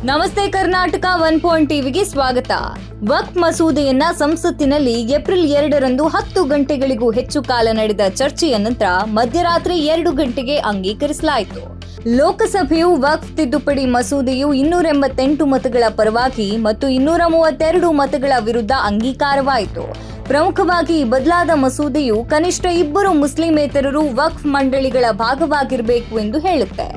ನಮಸ್ತೆ ಕರ್ನಾಟಕ 1 ಟಿವಿಗೆ ಸ್ವಾಗತ. ವಕ್ಫ್ ಮಸೂದೆಯನ್ನ ಸಂಸತ್ತಿನಲ್ಲಿ ಏಪ್ರಿಲ್ 2ರಂದು 10 ಗಂಟೆಗಳಿಗೂ ಹೆಚ್ಚು ಕಾಲ ನಡೆದ ಚರ್ಚೆಯ ನಂತರ ಮಧ್ಯರಾತ್ರಿ 2 ಗಂಟೆಗೆ ಅಂಗೀಕರಿಸಲಾಯಿತು. ಲೋಕಸಭೆಯು ವಕ್ಫ್ ತಿದ್ದುಪಡಿ ಮಸೂದೆಯು 288 ಮತಗಳ ಪರವಾಗಿ ಮತ್ತು 232 ಮತಗಳ ವಿರುದ್ಧ ಅಂಗೀಕಾರವಾಯಿತು. ಪ್ರಮುಖವಾಗಿ ಬದಲಾದ ಮಸೂದೆಯು ಕನಿಷ್ಠ 2 ಮುಸ್ಲಿಮೇತರರು ವಕ್ಫ್ ಮಂಡಳಿಗಳ ಭಾಗವಾಗಿರಬೇಕು ಎಂದು ಹೇಳುತ್ತೆ.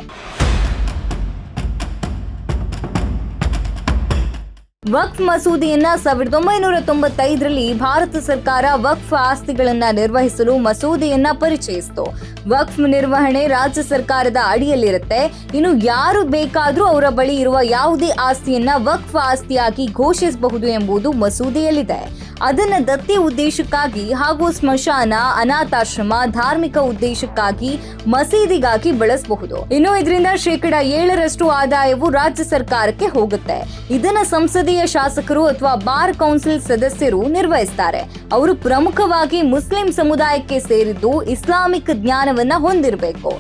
ವಕ್ಫ್ ಮಸೂದೆಯನ್ನ 1995ರಲ್ಲಿ ಭಾರತ ಸರ್ಕಾರ ವಕ್ಫ್ ಆಸ್ತಿಗಳನ್ನ ನಿರ್ವಹಿಸಲು ಮಸೂದೆಯನ್ನ ಪರಿಚಯಿಸಿತು. ವಕ್ಫ್ ನಿರ್ವಹಣೆ ರಾಜ್ಯ ಸರ್ಕಾರದ ಅಡಿಯಲ್ಲಿರುತ್ತೆ. ಇನ್ನು ಯಾರು ಬೇಕಾದರೂ ಅವರ ಬಳಿ ಇರುವ ಯಾವುದೇ ಆಸ್ತಿಯನ್ನ ವಕ್ಫ್ ಆಸ್ತಿಯಾಗಿ ಘೋಷಿಸಬಹುದು ಎಂಬುದು ಮಸೂದೆಯಲ್ಲಿದೆ. ಅದನ್ನ ದತ್ತಿ ಉದ್ದೇಶಕ್ಕಾಗಿ ಹಾಗೂ ಸ್ಮಶಾನ, ಅನಾಥಾಶ್ರಮ, ಧಾರ್ಮಿಕ ಉದ್ದೇಶಕ್ಕಾಗಿ, ಮಸೀದಿಗಾಗಿ ಬಳಸಬಹುದು. ಇನ್ನು ಇದರಿಂದ 7% ಆದಾಯವು ರಾಜ್ಯ ಸರ್ಕಾರಕ್ಕೆ ಹೋಗುತ್ತೆ. ಇದನ್ನ ಸಂಸದೀಯ ಶಾಸಕರು ಅಥವಾ ಬಾರ್ ಕೌನ್ಸಿಲ್ ಸದಸ್ಯರು ನಿರ್ವಹಿಸ್ತಾರೆ. ಅವರು ಪ್ರಮುಖವಾಗಿ ಮುಸ್ಲಿಂ ಸಮುದಾಯಕ್ಕೆ ಸೇರಿದ್ದು ಇಸ್ಲಾಮಿಕ್ ಜ್ಞಾನವನ್ನ ಹೊಂದಿರಬೇಕು.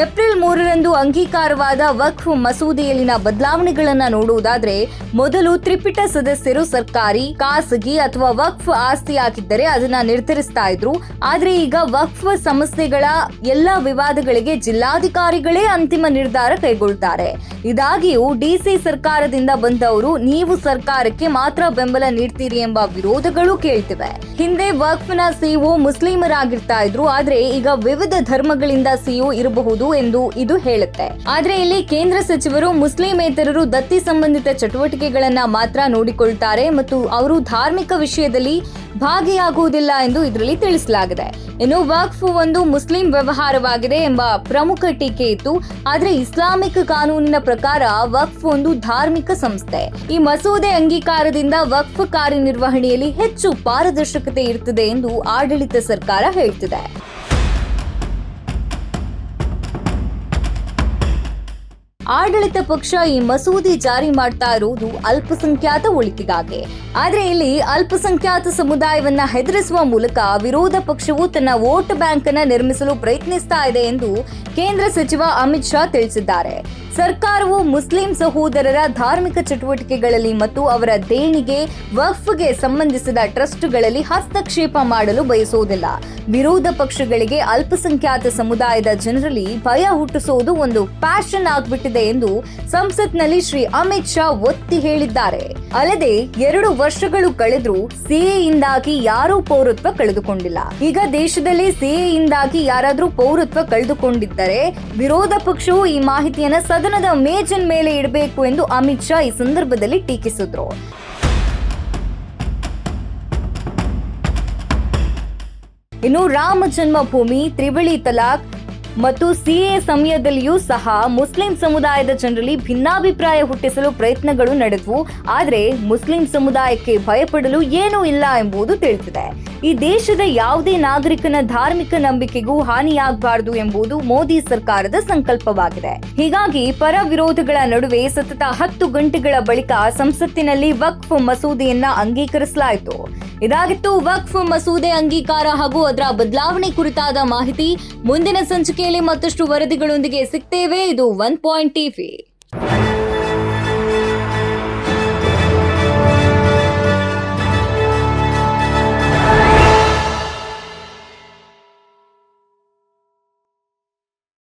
ಏಪ್ರಿಲ್ 3ರಂದು ಅಂಗೀಕಾರವಾದ ವಕ್ಫ್ ಮಸೂದೆಯಲ್ಲಿನ ಬದಲಾವಣೆಗಳನ್ನ ನೋಡುವುದಾದ್ರೆ, ಮೊದಲು ತ್ರಿಪಿಟ ಸದಸ್ಯರು ಸರ್ಕಾರಿ, ಖಾಸಗಿ ಅಥವಾ ವಕ್ಫ್ ಆಸ್ತಿಯಾಗಿದ್ದರೆ ಅದನ್ನ ನಿರ್ಧರಿಸ್ತಾ ಇದ್ರು. ಆದ್ರೆ ಈಗ ವಕ್ಫ್ ಸಂಸ್ಥೆಗಳ ಎಲ್ಲಾ ವಿವಾದಗಳಿಗೆ ಜಿಲ್ಲಾಧಿಕಾರಿಗಳೇ ಅಂತಿಮ ನಿರ್ಧಾರ ಕೈಗೊಳ್ತಾರೆ. ಇದಾಗಿಯೂ ಡಿಸಿ ಸರ್ಕಾರದಿಂದ ಬಂದವರು ನೀವು ಸರ್ಕಾರಕ್ಕೆ ಮಾತ್ರ ಬೆಂಬಲ ನೀಡ್ತೀರಿ ಎಂಬ ವಿರೋಧಗಳು ಕೇಳ್ತಿವೆ. ಹಿಂದೆ ವಕ್ಫ್ನ ಸಿಇಒ ಮುಸ್ಲಿಮರಾಗಿರ್ತಾ ಇದ್ರು, ಆದ್ರೆ ಈಗ ವಿವಿಧ ಧರ್ಮಗಳಿಂದ ಸಿಇಒ ಇರಬಹುದು ಎಂದು ಇದು ಹೇಳುತ್ತೆ. ಆದ್ರೆ ಇಲ್ಲಿ ಕೇಂದ್ರ ಸಚಿವರು ಮುಸ್ಲಿಮೇತರರು ದತ್ತಿ ಸಂಬಂಧಿತ ಚಟುವಟಿಕೆಗಳನ್ನ ಮಾತ್ರ ನೋಡಿಕೊಳ್ತಾರೆ ಮತ್ತು ಅವರು ಧಾರ್ಮಿಕ ವಿಷಯದಲ್ಲಿ ಭಾಗಿಯಾಗುವುದಿಲ್ಲ ಎಂದು ಇದರಲ್ಲಿ ತಿಳಿಸಲಾಗಿದೆ. ಇನ್ನು ವಕ್ಫ್ ಒಂದು ಮುಸ್ಲಿಂ ವ್ಯವಹಾರವಾಗಿದೆ ಎಂಬ ಪ್ರಮುಖ ಟೀಕೆ ಇತ್ತು. ಆದ್ರೆ ಇಸ್ಲಾಮಿಕ್ ಕಾನೂನಿನ ಪ್ರಕಾರ ವಕ್ಫ್ ಒಂದು ಧಾರ್ಮಿಕ ಸಂಸ್ಥೆ. ಈ ಮಸೂದೆ ಅಂಗೀಕಾರದಿಂದ ವಕ್ಫ್ ಕಾರ್ಯನಿರ್ವಹಣೆಯಲ್ಲಿ ಹೆಚ್ಚು ಪಾರದರ್ಶಕತೆ ಇರುತ್ತದೆ ಎಂದು ಆಡಳಿತ ಸರ್ಕಾರ ಹೇಳ್ತಿದೆ. ಆಡಳಿತ ಪಕ್ಷ ಈ ಮಸೂದೆ ಜಾರಿ ಮಾಡ್ತಾ ಇರುವುದು ಅಲ್ಪಸಂಖ್ಯಾತ ಒಳಿತಿಗಾಗಿ. ಆದ್ರೆ ಇಲ್ಲಿ ಅಲ್ಪಸಂಖ್ಯಾತ ಸಮುದಾಯವನ್ನ ಹೆದರಿಸುವ ಮೂಲಕ ವಿರೋಧ ಪಕ್ಷವು ತನ್ನ ವೋಟ್ ಬ್ಯಾಂಕ್ ಅನ್ನ ನಿರ್ಮಿಸಲು ಪ್ರಯತ್ನಿಸ್ತಾ ಇದೆ ಎಂದು ಕೇಂದ್ರ ಸಚಿವ ಅಮಿತ್ ಶಾ ತಿಳಿಸಿದ್ದಾರೆ. ಸರ್ಕಾರವು ಮುಸ್ಲಿಂ ಸಹೋದರರ ಧಾರ್ಮಿಕ ಚಟುವಟಿಕೆಗಳಲ್ಲಿ ಮತ್ತು ಅವರ ದೇಣಿಗೆ, ವಕ್ಫ್ಗೆ ಸಂಬಂಧಿಸಿದ ಟ್ರಸ್ಟ್ಗಳಲ್ಲಿ ಹಸ್ತಕ್ಷೇಪ ಮಾಡಲು ಬಯಸುವುದಿಲ್ಲ. ವಿರೋಧ ಪಕ್ಷಗಳಿಗೆ ಅಲ್ಪಸಂಖ್ಯಾತ ಸಮುದಾಯದ ಜನರಲ್ಲಿ ಭಯ ಹುಟ್ಟಿಸುವುದು ಒಂದು ಪ್ಯಾಷನ್ ಆಗ್ಬಿಟ್ಟಿದೆ ಎಂದು ಸಂಸತ್ನಲ್ಲಿ ಶ್ರೀ ಅಮಿತ್ ಶಾ ಒತ್ತಿ ಹೇಳಿದ್ದಾರೆ. ಅಲ್ಲದೆ 2 ವರ್ಷಗಳು ಕಳೆದ್ರೂ ಸಿಎಇಂದಾಗಿ ಯಾರೂ ಪೌರತ್ವ ಕಳೆದುಕೊಂಡಿಲ್ಲ. ಈಗ ದೇಶದಲ್ಲಿ ಸಿಎಇಂದಾಗಿ ಯಾರಾದ್ರೂ ಪೌರತ್ವ ಕಳೆದುಕೊಂಡಿದ್ದರೆ ವಿರೋಧ ಪಕ್ಷವು ಈ ಮಾಹಿತಿಯನ್ನ ಸದನದ ಮೇಜಿನ ಮೇಲೆ ಇಡಬೇಕು ಎಂದು ಅಮಿತ್ ಶಾ ಈ ಸಂದರ್ಭದಲ್ಲಿ ಟೀಕಿಸಿದ್ರು. ಇನ್ನು ರಾಮ ಜನ್ಮಭೂಮಿ, ತ್ರಿವಳಿ ತಲಾಖ್ ಮತ್ತು ಸಿಎ ಸಮಯದಲ್ಲಿಯೂ ಸಹ ಮುಸ್ಲಿಂ ಸಮುದಾಯದ ಜನರಲ್ಲಿ ಭಿನ್ನಾಭಿಪ್ರಾಯ ಹುಟ್ಟಿಸಲು ಪ್ರಯತ್ನಗಳು ನಡೆದವು. ಆದರೆ ಮುಸ್ಲಿಂ ಸಮುದಾಯಕ್ಕೆ ಭಯಪಡಲು ಏನೂ ಇಲ್ಲ ಎಂಬುದು ತಿಳಿದಿದೆ. ಈ ದೇಶದ ಯಾವುದೇ ನಾಗರಿಕನ ಧಾರ್ಮಿಕ ನಂಬಿಕೆಗೂ ಹಾನಿಯಾಗಬಾರದು ಎಂಬುದು ಮೋದಿ ಸರ್ಕಾರದ ಸಂಕಲ್ಪವಾಗಿದೆ. ಹೀಗಾಗಿ ಪರ ವಿರೋಧಗಳ ನಡುವೆ ಸತತ 10 ಗಂಟೆಗಳ ಬಳಿಕ ಸಂಸತ್ತಿನಲ್ಲಿ ವಕ್ಫ್ ಮಸೂದೆಯನ್ನ ಅಂಗೀಕರಿಸಲಾಯಿತು. ಇದಾಗಿತ್ತು ವಕ್ಫ್ ಮಸೂದೆ ಅಂಗೀಕಾರ ಹಾಗೂ ಅದರ ಬದಲಾವಣೆ ಕುರಿತಾದ ಮಾಹಿತಿ. ಮುಂದಿನ ಸಂಚಿಕೆಯಲ್ಲಿ ಮತ್ತಷ್ಟು ವರದಿಗಳೊಂದಿಗೆ ಸಿಗ್ತೇವೆ. ಇದು 1 ಟಿವಿ.